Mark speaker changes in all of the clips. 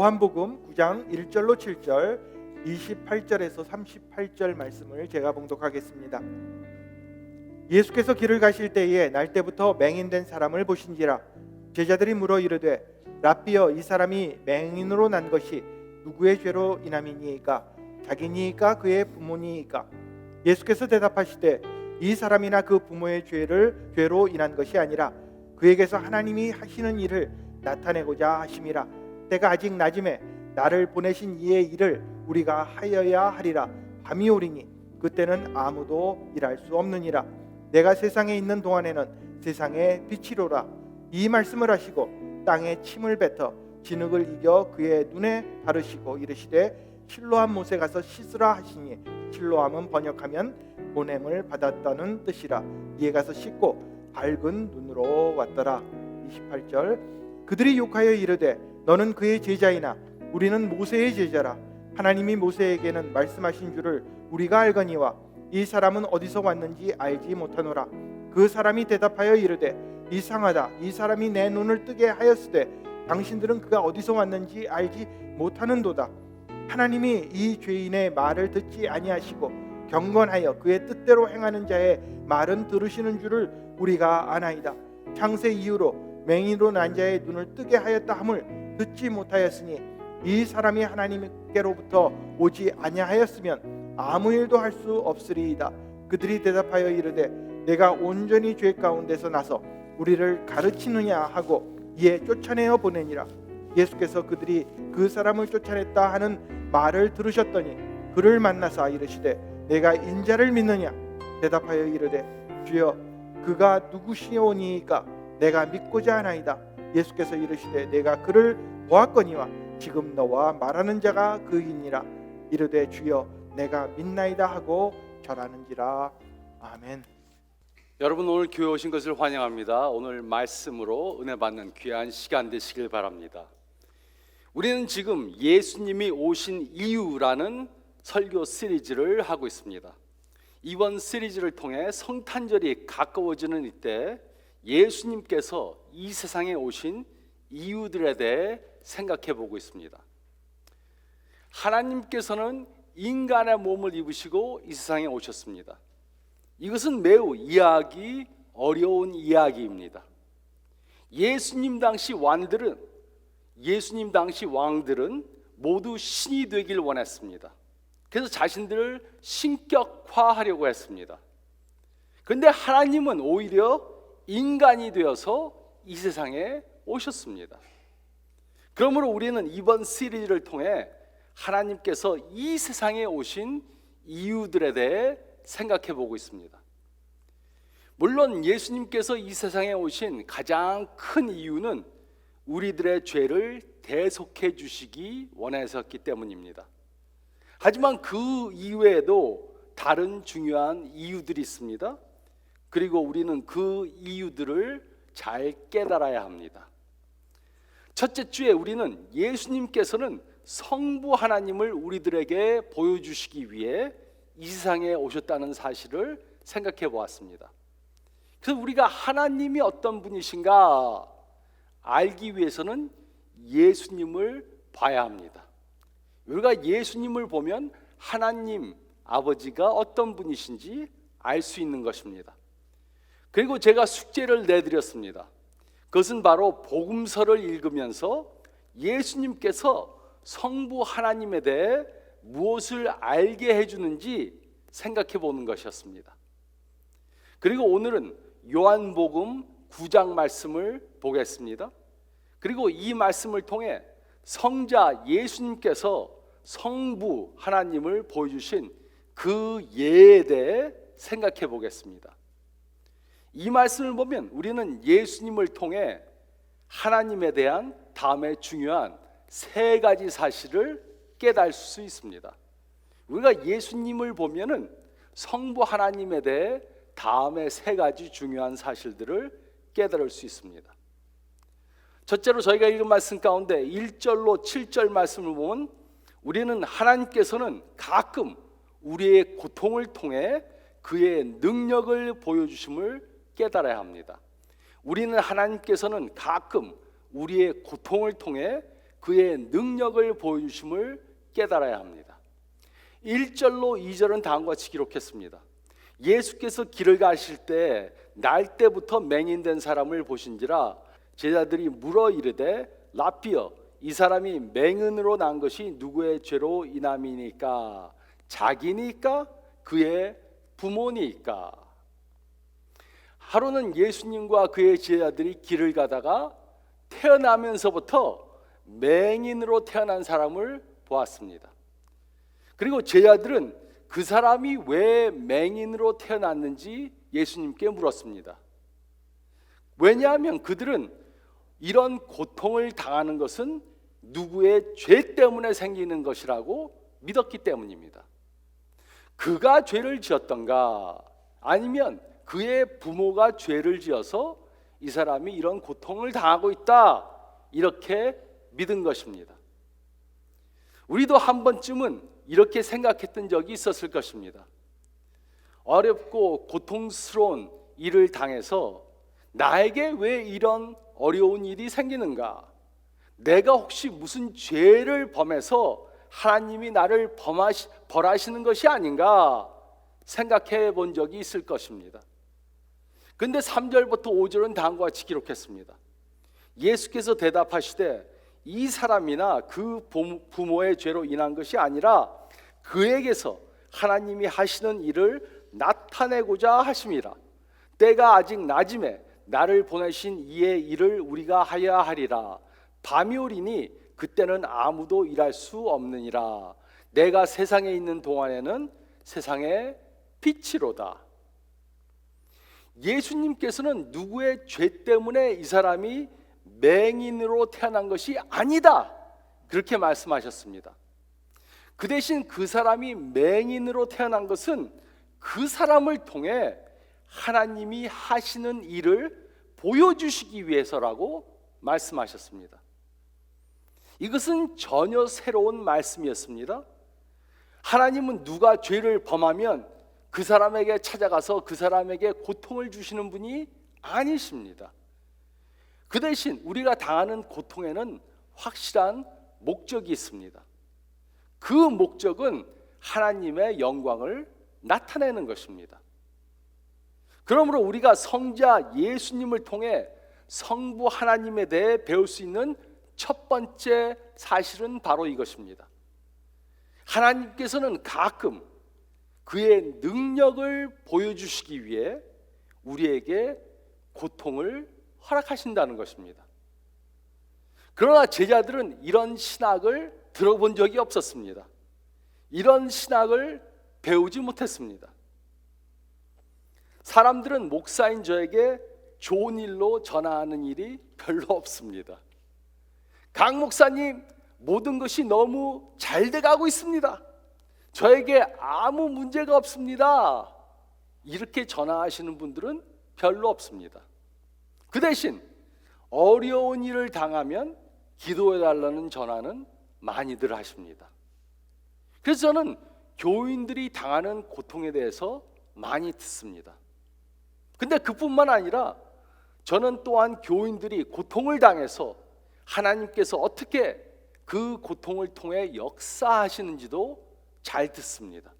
Speaker 1: 요한복음 9장 1절로 7절, 28절에서 38절 말씀을 제가 봉독하겠습니다. 예수께서 길을 가실 때에 날 때부터 맹인된 사람을 보신지라. 제자들이 물어 이르되 랍비여, 이 사람이 맹인으로 난 것이 누구의 죄로 인함이니이까? 자기니이까 그의 부모니이까? 예수께서 대답하시되 이 사람이나 그 부모의 죄로 인한 것이 아니라 그에게서 하나님이 하시는 일을 나타내고자 하심이라. 때가 아직 낮음에 나를 보내신 이의 일을 우리가 하여야 하리라. 밤이 오리니 그때는 아무도 일할 수 없느니라. 내가 세상에 있는 동안에는 세상의 빛이로라. 이 말씀을 하시고 땅에 침을 뱉어 진흙을 이겨 그의 눈에 바르시고 이르시되 실로암 못에 가서 씻으라 하시니, 실로암은 번역하면 보냄을 받았다는 뜻이라. 이에 가서 씻고 밝은 눈으로 왔더라. 28절. 그들이 욕하여 이르되 너는 그의 제자이나 우리는 모세의 제자라. 하나님이 모세에게는 말씀하신 줄을 우리가 알거니와 이 사람은 어디서 왔는지 알지 못하노라. 그 사람이 대답하여 이르되 이상하다. 이 사람이 내 눈을 뜨게 하였으되 당신들은 그가 어디서 왔는지 알지 못하는도다. 하나님이 이 죄인의 말을 듣지 아니하시고 경건하여 그의 뜻대로 행하는 자의 말은 들으시는 줄을 우리가 아나이다. 창세 이후로 맹인으로 난 자의 눈을 뜨게 하였다 함을 듣지 못하였으니 이 사람이 하나님께로부터 오지 아니하였으면 아무 일도 할 수 없으리이다. 그들이 대답하여 이르되 내가 온전히 죄 가운데서 나서 우리를 가르치느냐 하고 이에 쫓아내어 보내니라. 예수께서 그들이 그 사람을 쫓아냈다 하는 말을 들으셨더니 그를 만나사 이르시되 내가 인자를 믿느냐? 대답하여 이르되 주여, 그가 누구시오니이까? 내가 믿고자 하나이다. 예수께서 이르시되 내가 그를 보았거니와 지금 너와 말하는 자가 그이니라. 이르되 주여, 내가 믿나이다 하고 절하는지라. 아멘.
Speaker 2: 여러분, 오늘 교회 오신 것을 환영합니다. 오늘 말씀으로 은혜 받는 귀한 시간 되시길 바랍니다. 우리는 지금 예수님이 오신 이유라는 설교 시리즈를 하고 있습니다. 이번 시리즈를 통해 성탄절이 가까워지는 이때 예수님께서 이 세상에 오신 이유들에 대해 생각해 보고 있습니다. 하나님께서는 인간의 몸을 입으시고 이 세상에 오셨습니다. 이것은 매우 이해하기 어려운 이야기입니다. 예수님 당시 왕들은 모두 신이 되길 원했습니다. 그래서 자신들을 신격화하려고 했습니다. 그런데 하나님은 오히려 인간이 되어서 이 세상에 오셨습니다. 그러므로 우리는 이번 시리즈를 통해 하나님께서 이 세상에 오신 이유들에 대해 생각해 보고 있습니다. 물론 예수님께서 이 세상에 오신 가장 큰 이유는 우리들의 죄를 대속해 주시기 원하셨기 때문입니다. 하지만 그 이외에도 다른 중요한 이유들이 있습니다. 그리고 우리는 그 이유들을 잘 깨달아야 합니다. 첫째 주에 우리는 예수님께서는 성부 하나님을 우리들에게 보여주시기 위해 이 세상에 오셨다는 사실을 생각해 보았습니다. 그래서 우리가 하나님이 어떤 분이신가 알기 위해서는 예수님을 봐야 합니다. 우리가 예수님을 보면 하나님 아버지가 어떤 분이신지 알 수 있는 것입니다. 그리고 제가 숙제를 내드렸습니다. 그것은 바로 복음서를 읽으면서 예수님께서 성부 하나님에 대해 무엇을 알게 해주는지 생각해 보는 것이었습니다. 그리고 오늘은 요한복음 9장 말씀을 보겠습니다. 그리고 이 말씀을 통해 성자 예수님께서 성부 하나님을 보여주신 그 예에 대해 생각해 보겠습니다. 이 말씀을 보면 우리는 예수님을 통해 하나님에 대한 다음에 중요한 세 가지 사실을 깨달을 수 있습니다. 우리가 예수님을 보면은 성부 하나님에 대해 다음에 세 가지 중요한 사실들을 깨달을 수 있습니다. 첫째로 저희가 읽은 말씀 가운데 1절로 7절 말씀을 보면 우리는 하나님께서는 가끔 우리의 고통을 통해 그의 능력을 보여주심을 깨달아야 합니다. 우리는 하나님께서는 가끔 우리의 고통을 통해 그의 능력을 보여주심을 깨달아야 합니다. 1절로 2절은 다음과 같이 기록했습니다. 예수께서 길을 가실 때 날 때부터 맹인된 사람을 보신지라 제자들이 물어 이르되 라피어 이 사람이 맹인으로 난 것이 누구의 죄로 인함이니까? 자기니까? 그의 부모니까? 하루는 예수님과 그의 제자들이 길을 가다가 태어나면서부터 맹인으로 태어난 사람을 보았습니다. 그리고 제자들은 그 사람이 왜 맹인으로 태어났는지 예수님께 물었습니다. 왜냐하면 그들은 이런 고통을 당하는 것은 누구의 죄 때문에 생기는 것이라고 믿었기 때문입니다. 그가 죄를 지었던가 아니면 그의 부모가 죄를 지어서 이 사람이 이런 고통을 당하고 있다, 이렇게 믿은 것입니다. 우리도 한 번쯤은 이렇게 생각했던 적이 있었을 것입니다. 어렵고 고통스러운 일을 당해서 나에게 왜 이런 어려운 일이 생기는가? 내가 혹시 무슨 죄를 범해서 하나님이 나를 벌하시는 것이 아닌가 생각해 본 적이 있을 것입니다. 근데 3절부터 5절은 다음과 같이 기록했습니다. 예수께서 대답하시되 이 사람이나 그 부모의 죄로 인한 것이 아니라 그에게서 하나님이 하시는 일을 나타내고자 하심이라. 때가 아직 낮음에 나를 보내신 이의 일을 우리가 하여야 하리라. 밤이 오리니 그때는 아무도 일할 수 없느니라. 내가 세상에 있는 동안에는 세상의 빛이로다. 예수님께서는 누구의 죄 때문에 이 사람이 맹인으로 태어난 것이 아니다, 그렇게 말씀하셨습니다. 그 대신 그 사람이 맹인으로 태어난 것은 그 사람을 통해 하나님이 하시는 일을 보여주시기 위해서라고 말씀하셨습니다. 이것은 전혀 새로운 말씀이었습니다. 하나님은 누가 죄를 범하면 그 사람에게 찾아가서 그 사람에게 고통을 주시는 분이 아니십니다. 그 대신 우리가 당하는 고통에는 확실한 목적이 있습니다. 그 목적은 하나님의 영광을 나타내는 것입니다. 그러므로 우리가 성자 예수님을 통해 성부 하나님에 대해 배울 수 있는 첫 번째 사실은 바로 이것입니다. 하나님께서는 가끔 그의 능력을 보여주시기 위해 우리에게 고통을 허락하신다는 것입니다. 그러나 제자들은 이런 신학을 들어본 적이 없었습니다. 이런 신학을 배우지 못했습니다. 사람들은 목사인 저에게 좋은 일로 전화하는 일이 별로 없습니다. 강 목사님, 모든 것이 너무 잘 돼가고 있습니다. 저에게 아무 문제가 없습니다. 이렇게 전화하시는 분들은 별로 없습니다. 그 대신 어려운 일을 당하면 기도해달라는 전화는 많이들 하십니다. 그래서 저는 교인들이 당하는 고통에 대해서 많이 듣습니다. 근데 그뿐만 아니라 저는 또한 교인들이 고통을 당해서 하나님께서 어떻게 그 고통을 통해 역사하시는지도 잘 듣습니다.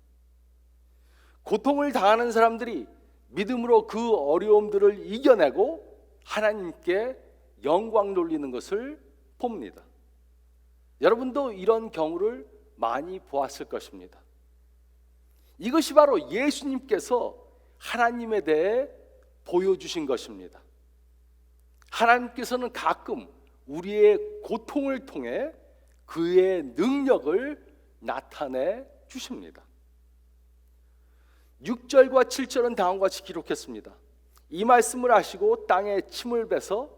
Speaker 2: 고통을 당하는 사람들이 믿음으로 그 어려움들을 이겨내고 하나님께 영광 돌리는 것을 봅니다. 여러분도 이런 경우를 많이 보았을 것입니다. 이것이 바로 예수님께서 하나님에 대해 보여주신 것입니다. 하나님께서는 가끔 우리의 고통을 통해 그의 능력을 나타내 주십니다. 6절과 7절은 다음과 같이 기록했습니다. 이 말씀을 하시고 땅에 침을 뱉어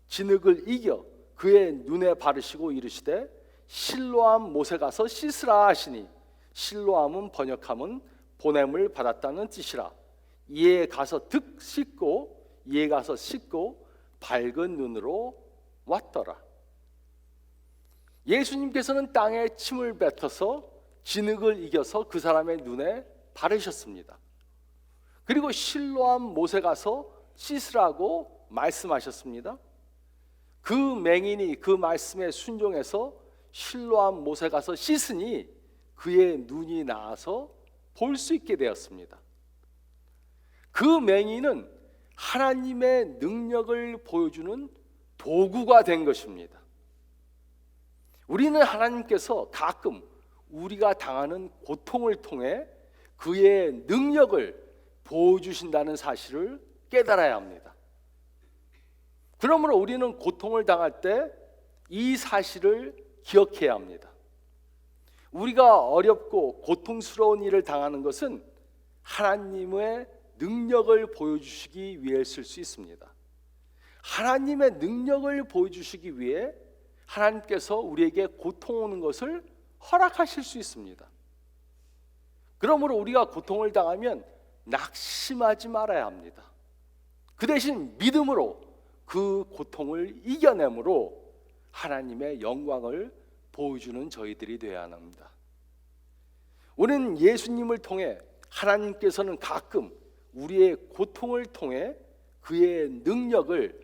Speaker 2: 진흙을 이겨 그의 눈에 바르시고 이르시되 실로암 못에 가서 씻으라 하시니, 실로암은 번역하면 보냄을 받았다는 뜻이라. 이에 가서 씻고 밝은 눈으로 왔더라. 예수님께서는 땅에 침을 뱉어서 진흙을 이겨서 그 사람의 눈에 바르셨습니다. 그리고 실로암 못에 가서 씻으라고 말씀하셨습니다. 그 맹인이 그 말씀에 순종해서 실로암 못에 가서 씻으니 그의 눈이 나아서 볼 수 있게 되었습니다. 그 맹인은 하나님의 능력을 보여주는 도구가 된 것입니다. 우리는 하나님께서 가끔 우리가 당하는 고통을 통해 그의 능력을 보여주신다는 사실을 깨달아야 합니다. 그러므로 우리는 고통을 당할 때 이 사실을 기억해야 합니다. 우리가 어렵고 고통스러운 일을 당하는 것은 하나님의 능력을 보여주시기 위해서일 수 있습니다. 하나님의 능력을 보여주시기 위해 하나님께서 우리에게 고통 오는 것을 허락하실 수 있습니다. 그러므로 우리가 고통을 당하면 낙심하지 말아야 합니다. 그 대신 믿음으로 그 고통을 이겨내므로 하나님의 영광을 보여주는 저희들이 되어야 합니다. 우리는 예수님을 통해 하나님께서는 가끔 우리의 고통을 통해 그의 능력을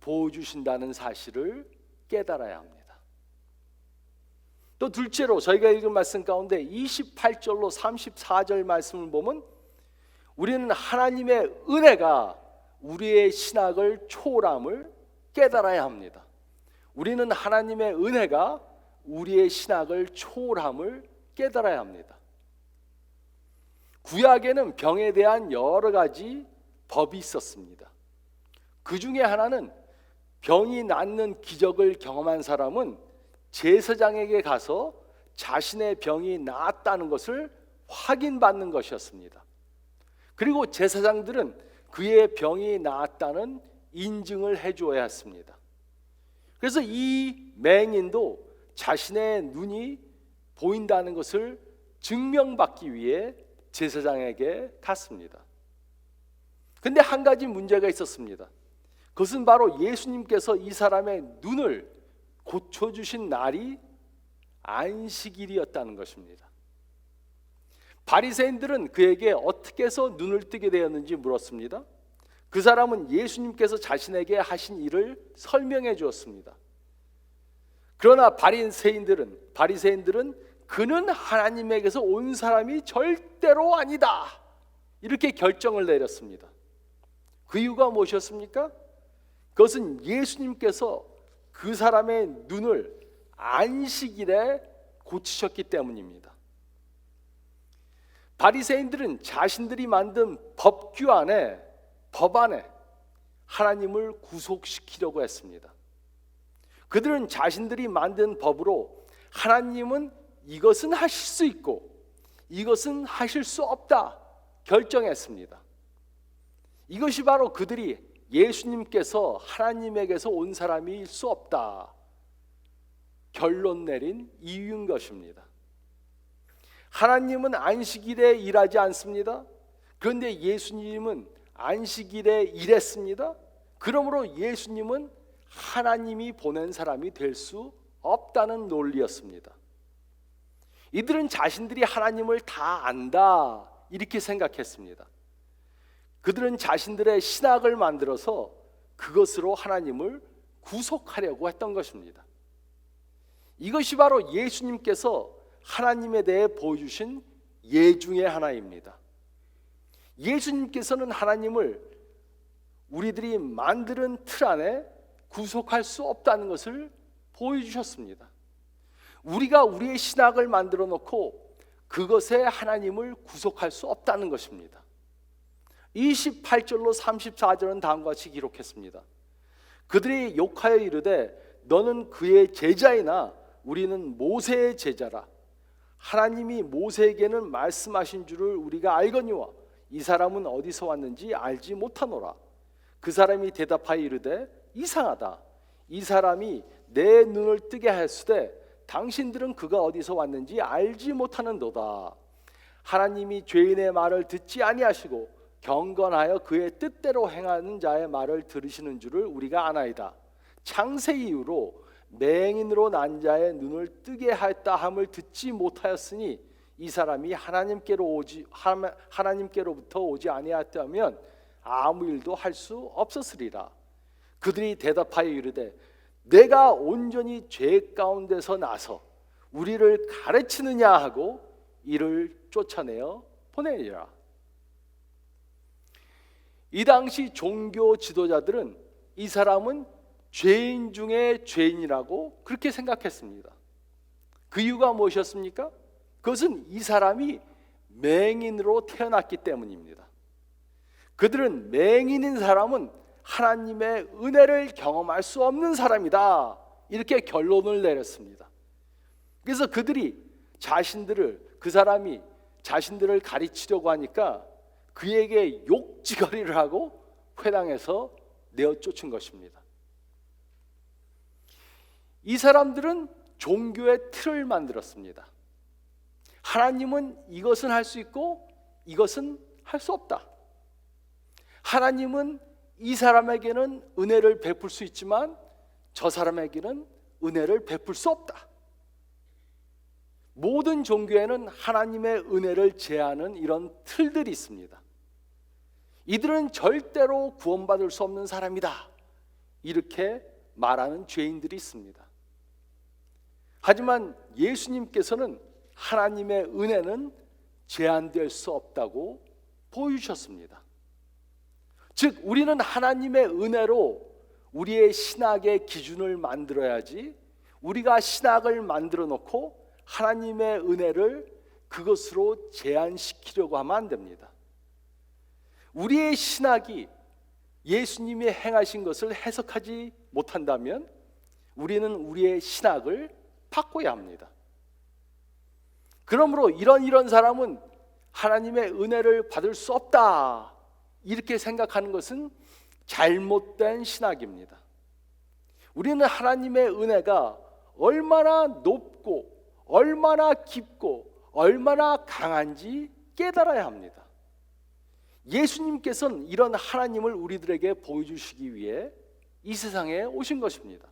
Speaker 2: 보여주신다는 사실을 깨달아야 합니다. 또 둘째로 저희가 읽은 말씀 가운데 28절로 34절 말씀을 보면 우리는 하나님의 은혜가 우리의 신학을 초월함을 깨달아야 합니다. 우리는 하나님의 은혜가 우리의 신학을 초월함을 깨달아야 합니다. 구약에는 병에 대한 여러 가지 법이 있었습니다. 그 중에 하나는 병이 낫는 기적을 경험한 사람은 제사장에게 가서 자신의 병이 나았다는 것을 확인받는 것이었습니다. 그리고 제사장들은 그의 병이 나았다는 인증을 해주어야 했습니다. 그래서 이 맹인도 자신의 눈이 보인다는 것을 증명받기 위해 제사장에게 갔습니다. 근데 한 가지 문제가 있었습니다. 그것은 바로 예수님께서 이 사람의 눈을 고쳐주신 날이 안식일이었다는 것입니다. 바리새인들은 그에게 어떻게 해서 눈을 뜨게 되었는지 물었습니다. 그 사람은 예수님께서 자신에게 하신 일을 설명해 주었습니다. 그러나 바리새인들은 그는 하나님에게서 온 사람이 절대로 아니다 이렇게 결정을 내렸습니다. 그 이유가 무엇이었습니까? 그것은 예수님께서 그 사람의 눈을 안식일에 고치셨기 때문입니다. 바리새인들은 자신들이 만든 법 안에 하나님을 구속시키려고 했습니다. 그들은 자신들이 만든 법으로 하나님은 이것은 하실 수 있고 이것은 하실 수 없다 결정했습니다. 이것이 바로 그들이 예수님께서 하나님에게서 온 사람일 수 없다 결론 내린 이유인 것입니다. 하나님은 안식일에 일하지 않습니다. 그런데 예수님은 안식일에 일했습니다. 그러므로 예수님은 하나님이 보낸 사람이 될 수 없다는 논리였습니다. 이들은 자신들이 하나님을 다 안다 이렇게 생각했습니다. 그들은 자신들의 신학을 만들어서 그것으로 하나님을 구속하려고 했던 것입니다. 이것이 바로 예수님께서 하나님에 대해 보여주신 예 중의 하나입니다. 예수님께서는 하나님을 우리들이 만드는 틀 안에 구속할 수 없다는 것을 보여주셨습니다. 우리가 우리의 신학을 만들어 놓고 그것에 하나님을 구속할 수 없다는 것입니다. 28절로 34절은 다음과 같이 기록했습니다. 그들이 욕하여 이르되 너는 그의 제자이나 우리는 모세의 제자라. 하나님이 모세에게는 말씀하신 줄을 우리가 알거니와 이 사람은 어디서 왔는지 알지 못하노라. 그 사람이 대답하여 이르되 이상하다. 이 사람이 내 눈을 뜨게 하였으되 당신들은 그가 어디서 왔는지 알지 못하는도다. 하나님이 죄인의 말을 듣지 아니하시고 경건하여 그의 뜻대로 행하는 자의 말을 들으시는 줄을 우리가 아나이다. 창세 이후로 맹인으로 난 자의 눈을 뜨게 하였다 함을 듣지 못하였으니 이 사람이 하나님께로부터 오지 아니하였다면 아무 일도 할 수 없었으리라. 그들이 대답하여 이르되 내가 온전히 죄 가운데서 나서 우리를 가르치느냐 하고 이를 쫓아내어 보내리라. 이 당시 종교 지도자들은 이 사람은 죄인 중에 죄인이라고 그렇게 생각했습니다. 그 이유가 무엇이었습니까? 그것은 이 사람이 맹인으로 태어났기 때문입니다. 그들은 맹인인 사람은 하나님의 은혜를 경험할 수 없는 사람이다, 이렇게 결론을 내렸습니다. 그래서 그들이 그 사람이 자신들을 가르치려고 하니까 그에게 욕지거리를 하고 회당에서 내어 쫓은 것입니다. 이 사람들은 종교의 틀을 만들었습니다. 하나님은 이것은 할 수 있고 이것은 할 수 없다. 하나님은 이 사람에게는 은혜를 베풀 수 있지만 저 사람에게는 은혜를 베풀 수 없다. 모든 종교에는 하나님의 은혜를 제한하는 이런 틀들이 있습니다. 이들은 절대로 구원받을 수 없는 사람이다, 이렇게 말하는 죄인들이 있습니다. 하지만 예수님께서는 하나님의 은혜는 제한될 수 없다고 보여주셨습니다. 즉 우리는 하나님의 은혜로 우리의 신학의 기준을 만들어야지, 우리가 신학을 만들어 놓고 하나님의 은혜를 그것으로 제한시키려고 하면 안 됩니다. 우리의 신학이 예수님이 행하신 것을 해석하지 못한다면 우리는 우리의 신학을 바꿔야 합니다. 그러므로 이런 사람은 하나님의 은혜를 받을 수 없다, 이렇게 생각하는 것은 잘못된 신학입니다. 우리는 하나님의 은혜가 얼마나 높고 얼마나 깊고 얼마나 강한지 깨달아야 합니다. 예수님께서는 이런 하나님을 우리들에게 보여주시기 위해 이 세상에 오신 것입니다.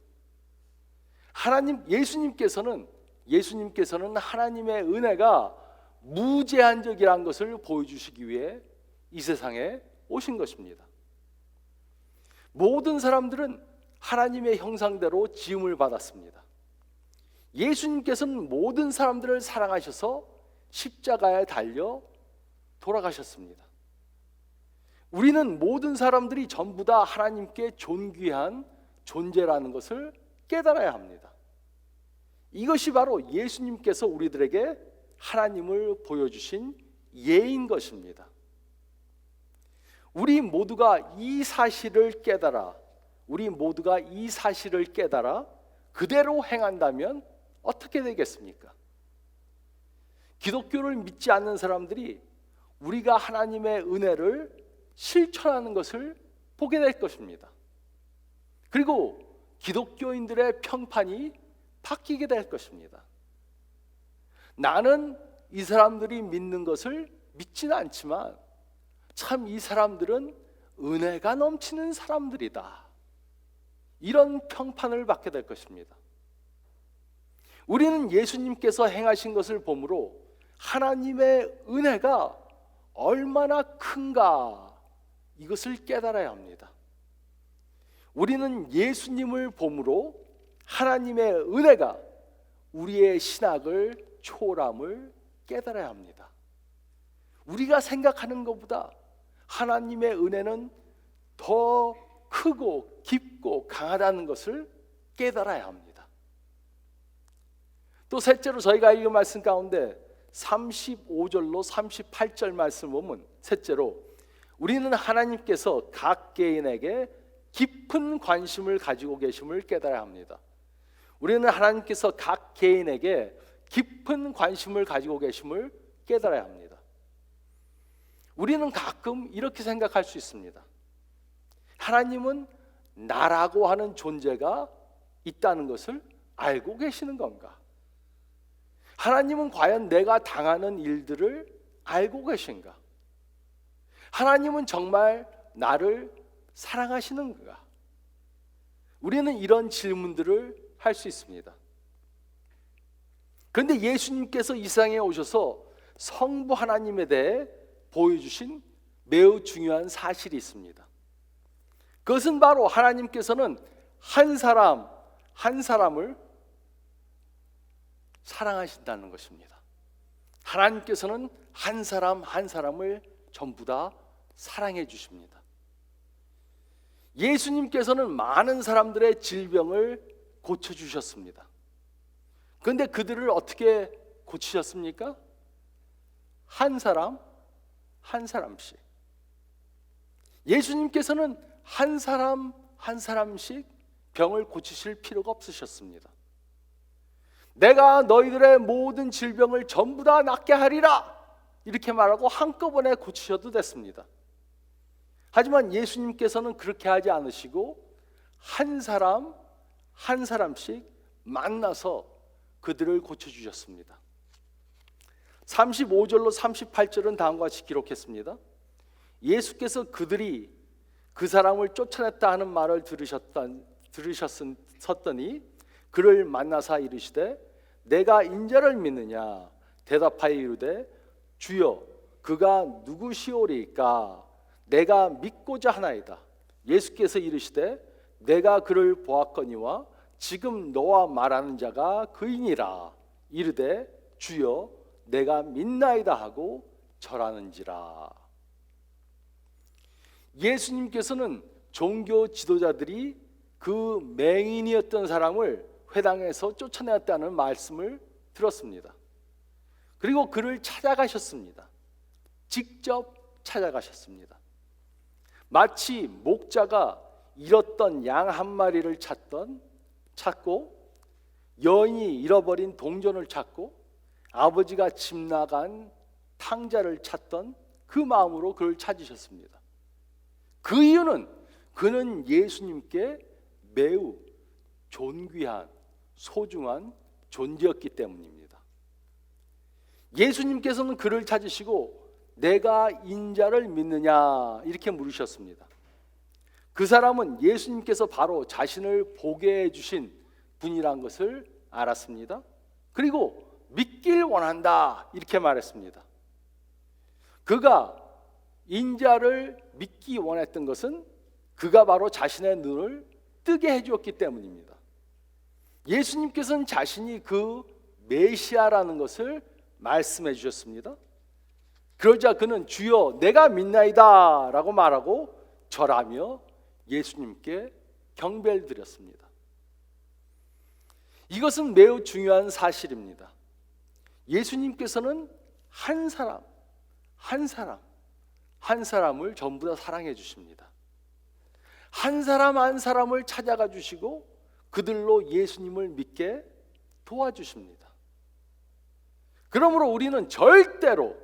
Speaker 2: 예수님께서는 하나님의 은혜가 무제한적이라는 것을 보여주시기 위해 이 세상에 오신 것입니다. 모든 사람들은 하나님의 형상대로 지음을 받았습니다. 예수님께서는 모든 사람들을 사랑하셔서 십자가에 달려 돌아가셨습니다. 우리는 모든 사람들이 전부 다 하나님께 존귀한 존재라는 것을 깨달아야 합니다. 이것이 바로 예수님께서 우리들에게 하나님을 보여주신 예인 것입니다. 우리 모두가 이 사실을 깨달아 그대로 행한다면 어떻게 되겠습니까? 기독교를 믿지 않는 사람들이 우리가 하나님의 은혜를 실천하는 것을 보게 될 것입니다. 그리고 기독교인들의 평판이 바뀌게 될 것입니다. 나는 이 사람들이 믿는 것을 믿지는 않지만 참 이 사람들은 은혜가 넘치는 사람들이다, 이런 평판을 받게 될 것입니다. 우리는 예수님께서 행하신 것을 보므로 하나님의 은혜가 얼마나 큰가, 이것을 깨달아야 합니다. 우리는 예수님을 보므로 하나님의 은혜가 우리의 신학을 초월함을 깨달아야 합니다. 우리가 생각하는 것보다 하나님의 은혜는 더 크고 깊고 강하다는 것을 깨달아야 합니다. 또 셋째로 저희가 읽은 말씀 가운데 35절로 38절 말씀 보면, 셋째로 우리는 하나님께서 각 개인에게 깊은 관심을 가지고 계심을 깨달아야 합니다. 우리는 하나님께서 각 개인에게 깊은 관심을 가지고 계심을 깨달아야 합니다. 우리는 가끔 이렇게 생각할 수 있습니다. 하나님은 나라고 하는 존재가 있다는 것을 알고 계시는 건가? 하나님은 과연 내가 당하는 일들을 알고 계신가? 하나님은 정말 나를 사랑하시는가? 우리는 이런 질문들을 할 수 있습니다. 그런데 예수님께서 이 세상에 오셔서 성부 하나님에 대해 보여주신 매우 중요한 사실이 있습니다. 그것은 바로 하나님께서는 한 사람을 사랑하신다는 것입니다. 하나님께서는 한 사람 한 사람을 전부 다 사랑해 주십니다. 예수님께서는 많은 사람들의 질병을 고쳐주셨습니다. 그런데 그들을 어떻게 고치셨습니까? 한 사람 한 사람씩. 예수님께서는 한 사람 한 사람씩 병을 고치실 필요가 없으셨습니다. 내가 너희들의 모든 질병을 전부 다 낫게 하리라 이렇게 말하고 한꺼번에 고치셔도 됐습니다. 하지만 예수님께서는 그렇게 하지 않으시고 한 사람 한 사람씩 만나서 그들을 고쳐주셨습니다. 35절로 38절은 다음과 같이 기록했습니다. 예수께서 그들이 그 사람을 쫓아냈다 하는 말을 들으셨더니 그를 만나사 이르시되 내가 인자를 믿느냐 대답하여 이르되 주여 그가 누구시오리까 내가 믿고자 하나이다. 예수께서 이르시되 내가 그를 보았거니와 지금 너와 말하는 자가 그이니라. 이르되 주여 내가 믿나이다 하고 절하는지라. 예수님께서는 종교 지도자들이 그 맹인이었던 사람을 회당에서 쫓아내었다는 말씀을 들었습니다. 그리고 그를 찾아가셨습니다. 직접 찾아가셨습니다. 마치 목자가 잃었던 양 한 마리를 찾고 여인이 잃어버린 동전을 찾고 아버지가 집 나간 탕자를 찾던 그 마음으로 그를 찾으셨습니다. 그 이유는 그는 예수님께 매우 존귀한 소중한 존재였기 때문입니다. 예수님께서는 그를 찾으시고 내가 인자를 믿느냐 이렇게 물으셨습니다. 그 사람은 예수님께서 바로 자신을 보게 해주신 분이란 것을 알았습니다. 그리고 믿길 원한다 이렇게 말했습니다. 그가 인자를 믿기 원했던 것은 그가 바로 자신의 눈을 뜨게 해주었기 때문입니다. 예수님께서는 자신이 그 메시아라는 것을 말씀해 주셨습니다. 그러자 그는 주여 내가 믿나이다 라고 말하고 절하며 예수님께 경배를 드렸습니다. 이것은 매우 중요한 사실입니다. 예수님께서는 한 사람을 전부 다 사랑해 주십니다. 한 사람 한 사람을 찾아가 주시고 그들로 예수님을 믿게 도와주십니다. 그러므로 우리는 절대로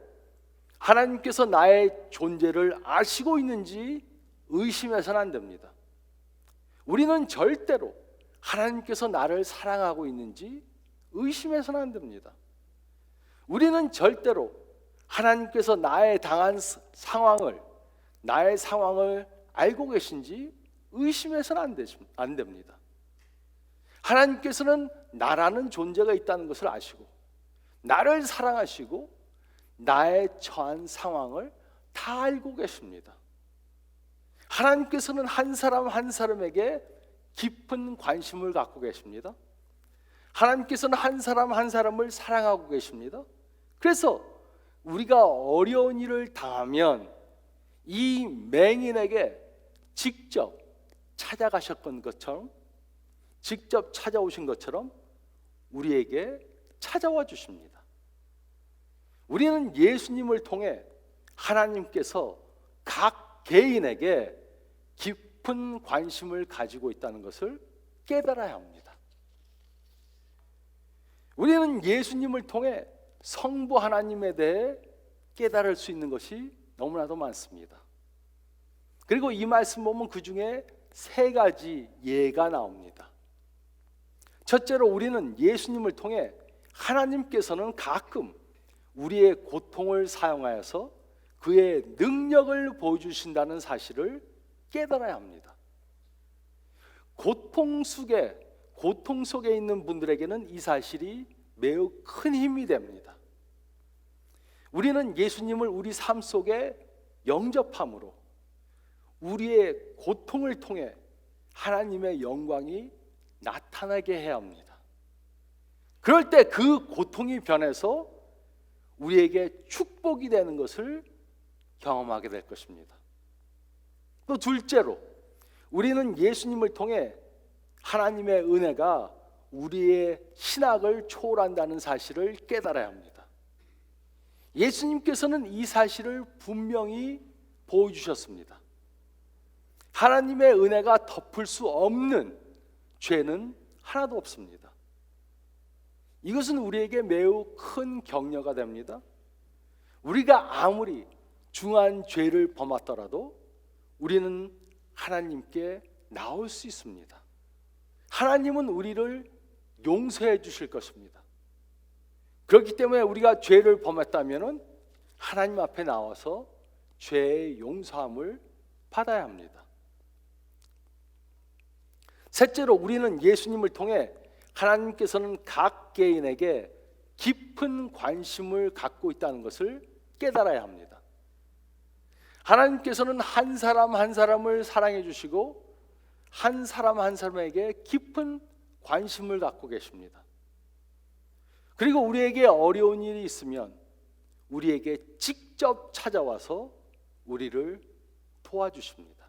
Speaker 2: 하나님께서 나의 존재를 아시고 있는지 의심해서는 안 됩니다. 우리는 절대로 하나님께서 나를 사랑하고 있는지 의심해서는 안 됩니다. 우리는 절대로 하나님께서 나의 당한 나의 상황을 알고 계신지 의심해서는 안 됩니다. 하나님께서는 나라는 존재가 있다는 것을 아시고 나를 사랑하시고 나의 처한 상황을 다 알고 계십니다. 하나님께서는 한 사람 한 사람에게 깊은 관심을 갖고 계십니다. 하나님께서는 한 사람 한 사람을 사랑하고 계십니다. 그래서 우리가 어려운 일을 당하면 이 맹인에게 직접 찾아가셨던 것처럼 직접 찾아오신 것처럼 우리에게 찾아와 주십니다. 우리는 예수님을 통해 하나님께서 각 개인에게 깊은 관심을 가지고 있다는 것을 깨달아야 합니다. 우리는 예수님을 통해 성부 하나님에 대해 깨달을 수 있는 것이 너무나도 많습니다. 그리고 이 말씀 보면 그 중에 3가지 예가 나옵니다. 첫째로 우리는 예수님을 통해 하나님께서는 가끔 우리의 고통을 사용하여서 그의 능력을 보여주신다는 사실을 깨달아야 합니다. 고통 속에 있는 분들에게는 이 사실이 매우 큰 힘이 됩니다. 우리는 예수님을 우리 삶 속에 영접함으로 우리의 고통을 통해 하나님의 영광이 나타나게 해야 합니다. 그럴 때 그 고통이 변해서 우리에게 축복이 되는 것을 경험하게 될 것입니다. 또 둘째로, 우리는 예수님을 통해 하나님의 은혜가 우리의 신학을 초월한다는 사실을 깨달아야 합니다. 예수님께서는 이 사실을 분명히 보여주셨습니다. 하나님의 은혜가 덮을 수 없는 죄는 하나도 없습니다. 이것은 우리에게 매우 큰 격려가 됩니다. 우리가 아무리 중한 죄를 범하더라도 우리는 하나님께 나올 수 있습니다. 하나님은 우리를 용서해 주실 것입니다. 그렇기 때문에 우리가 죄를 범했다면 하나님 앞에 나와서 죄의 용서함을 받아야 합니다. 셋째로, 우리는 예수님을 통해 하나님께서는 각 개인에게 깊은 관심을 갖고 있다는 것을 깨달아야 합니다. 하나님께서는 한 사람 한 사람을 사랑해 주시고 한 사람 한 사람에게 깊은 관심을 갖고 계십니다. 그리고 우리에게 어려운 일이 있으면 우리에게 직접 찾아와서 우리를 도와주십니다.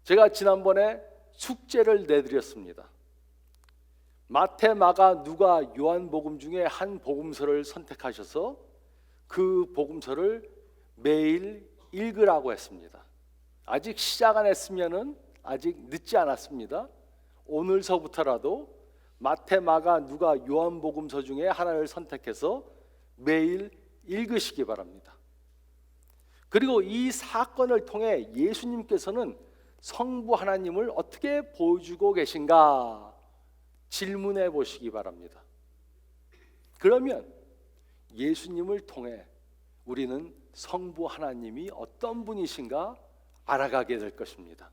Speaker 2: 제가 지난번에 숙제를 내드렸습니다. 마태, 마가, 누가, 요한복음 중에 한 복음서를 선택하셔서 그 복음서를 매일 읽으라고 했습니다. 아직 시작 안 했으면은 아직 늦지 않았습니다. 오늘서부터라도 마태, 마가, 누가, 요한복음서 중에 하나를 선택해서 매일 읽으시기 바랍니다. 그리고 이 사건을 통해 예수님께서는 성부 하나님을 어떻게 보여주고 계신가 질문해 보시기 바랍니다. 그러면 예수님을 통해 우리는 성부 하나님이 어떤 분이신가 알아가게 될 것입니다.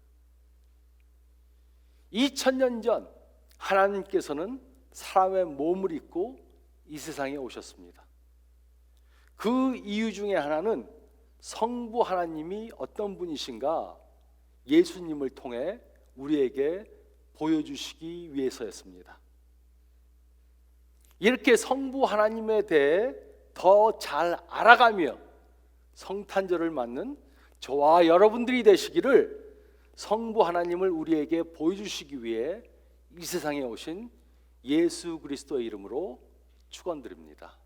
Speaker 2: 2000년 전 하나님께서는 사람의 몸을 입고 이 세상에 오셨습니다. 그 이유 중에 하나는 성부 하나님이 어떤 분이신가 예수님을 통해 우리에게 보여주시기 위해서였습니다. 이렇게 성부 하나님에 대해 더 잘 알아가며 성탄절을 맞는 저와 여러분들이 되시기를 성부 하나님을 우리에게 보여주시기 위해 이 세상에 오신 예수 그리스도의 이름으로 축원드립니다.